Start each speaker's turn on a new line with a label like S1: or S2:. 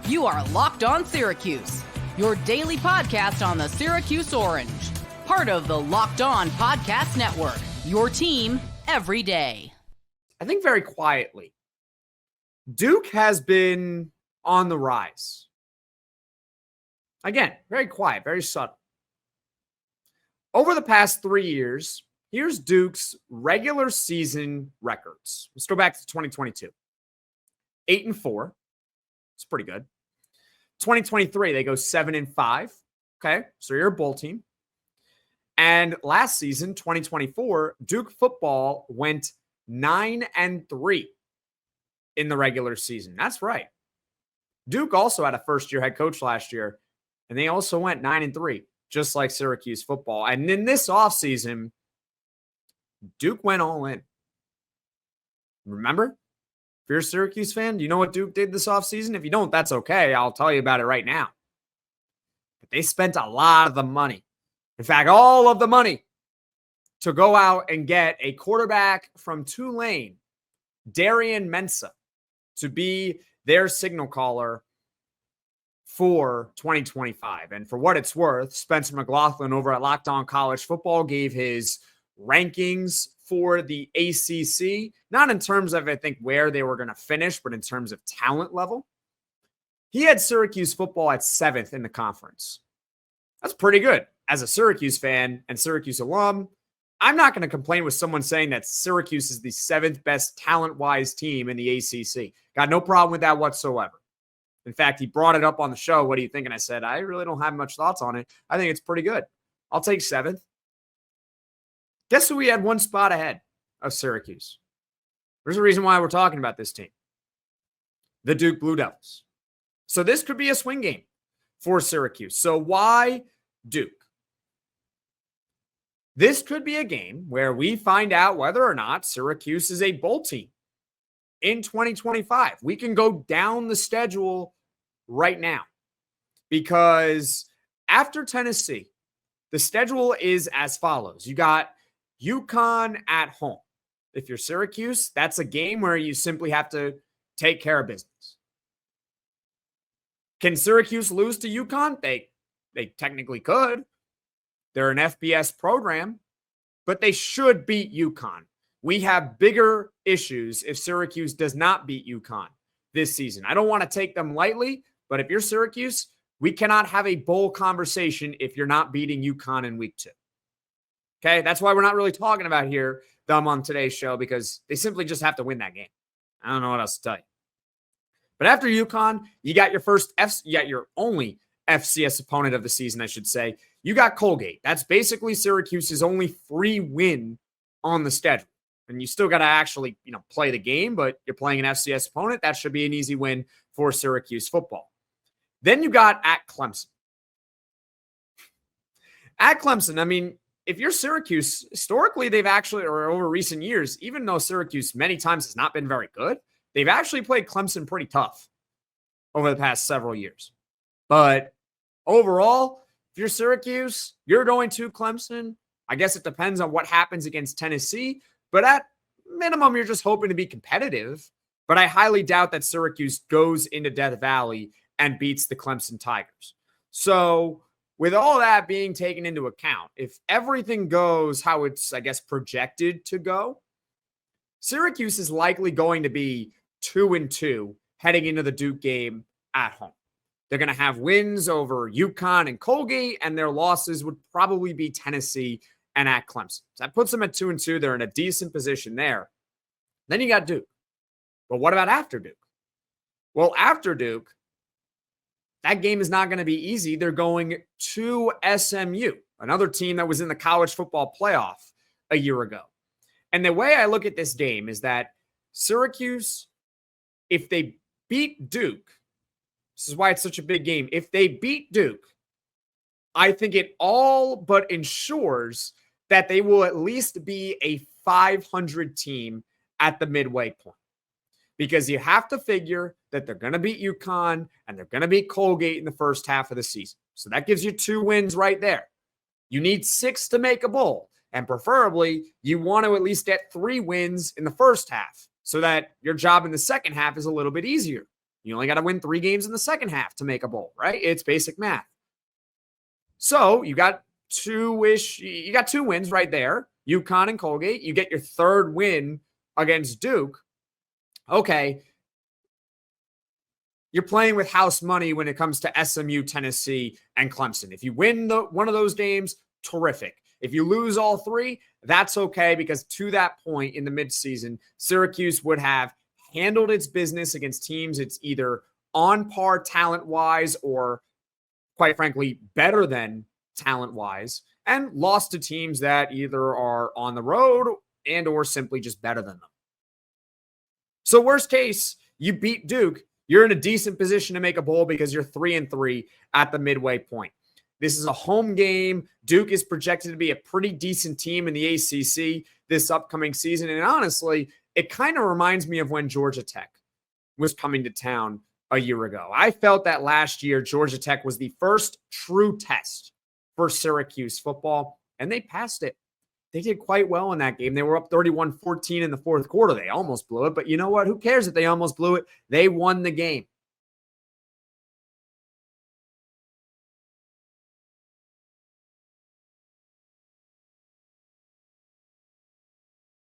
S1: You are Locked On Syracuse, your daily podcast on the Syracuse Orange. Part of the Locked On Podcast Network, your team every day.
S2: I think very quietly, Duke has been on the rise. Again, very quiet, very subtle. Over the past 3 years, here's Duke's regular season records. Let's go back to 2022. 8-4. It's pretty good. 2023, they go 7-5. Okay, so you're a bowl team. And last season, 2024, Duke football went 9-3 in the regular season. That's right. Duke also had a first-year head coach last year, and they also went 9-3, just like Syracuse football. And in this offseason, Duke went all in. Remember? If you're a Syracuse fan, do you know what Duke did this offseason? If you don't, that's okay. I'll tell you about it right now. But they spent a lot of the money. In fact, all of the money to go out and get a quarterback from Tulane, Darian Mensah, to be their signal caller for 2025. And for what it's worth, Spencer McLaughlin over at Locked On College Football gave his rankings for the ACC, not in terms of, I think, where they were going to finish, but in terms of talent level. He had Syracuse football at 7th in the conference. That's pretty good. As a Syracuse fan and Syracuse alum, I'm not going to complain with someone saying that Syracuse is the 7th best talent-wise team in the ACC. Got no problem with that whatsoever. In fact, he brought it up on the show. What do you think? And I said, I really don't have much thoughts on it. I think it's pretty good. I'll take 7th. Guess who we had one spot ahead of Syracuse? There's a reason why we're talking about this team. The Duke Blue Devils. So this could be a swing game for Syracuse. So why Duke? This could be a game where we find out whether or not Syracuse is a bowl team in 2025. We can go down the schedule right now because after Tennessee, the schedule is as follows. You got UConn at home. If you're Syracuse, that's a game where you simply have to take care of business. Can Syracuse lose to UConn? They technically could. They're an FBS program, but they should beat UConn. We have bigger issues if Syracuse does not beat UConn this season. I don't want to take them lightly, but if you're Syracuse, we cannot have a bowl conversation if you're not beating UConn in week 2. Okay, that's why we're not really talking about them on today's show, because they simply just have to win that game. I don't know what else to tell you. But after UConn, you got your only FCS opponent of the season, I should say. You got Colgate. That's basically Syracuse's only free win on the schedule. And you still got to actually, play the game, but you're playing an FCS opponent. That should be an easy win for Syracuse football. Then you got at Clemson. At Clemson, if you're Syracuse, historically, they've actually, or over recent years, even though Syracuse many times has not been very good, they've actually played Clemson pretty tough over the past several years. But overall, if you're Syracuse, you're going to Clemson. I guess it depends on what happens against Tennessee. But at minimum, you're just hoping to be competitive. But I highly doubt that Syracuse goes into Death Valley and beats the Clemson Tigers. So with all that being taken into account, if everything goes how it's, projected to go, Syracuse is likely going to be 2-2 heading into the Duke game at home. They're going to have wins over UConn and Colgate, and their losses would probably be Tennessee and at Clemson. So that puts them at 2-2. They're in a decent position there. Then you got Duke. But what about after Duke? Well, after Duke, that game is not going to be easy. They're going to SMU, another team that was in the college football playoff a year ago. And the way I look at this game is that Syracuse, if they beat Duke, this is why it's such a big game. If they beat Duke, I think it all but ensures that they will at least be a 500 team at the midway point. Because you have to figure that they're going to beat UConn and they're going to beat Colgate in the first half of the season. So that gives you 2 wins right there. You need 6 to make a bowl. And preferably, you want to at least get 3 wins in the first half so that your job in the second half is a little bit easier. You only got to win 3 games in the second half to make a bowl, right? It's basic math. So you got 2 wins right there. UConn and Colgate. You get your 3rd win against Duke. Okay. You're playing with house money when it comes to SMU, Tennessee, and Clemson. If you win one of those games, terrific. If you lose all 3, that's okay, because to that point in the midseason, Syracuse would have handled its business against teams it's either on par talent-wise or, quite frankly, better than talent-wise, and lost to teams that either are on the road and or simply just better than them. So worst case, you beat Duke. You're in a decent position to make a bowl because you're 3-3 at the midway point. This is a home game. Duke is projected to be a pretty decent team in the ACC this upcoming season. And honestly, it kind of reminds me of when Georgia Tech was coming to town a year ago. I felt that last year, Georgia Tech was the first true test for Syracuse football, and they passed it. They did quite well in that game. They were up 31-14 in the 4th quarter. They almost blew it, but you know what? Who cares if they almost blew it? They won the game.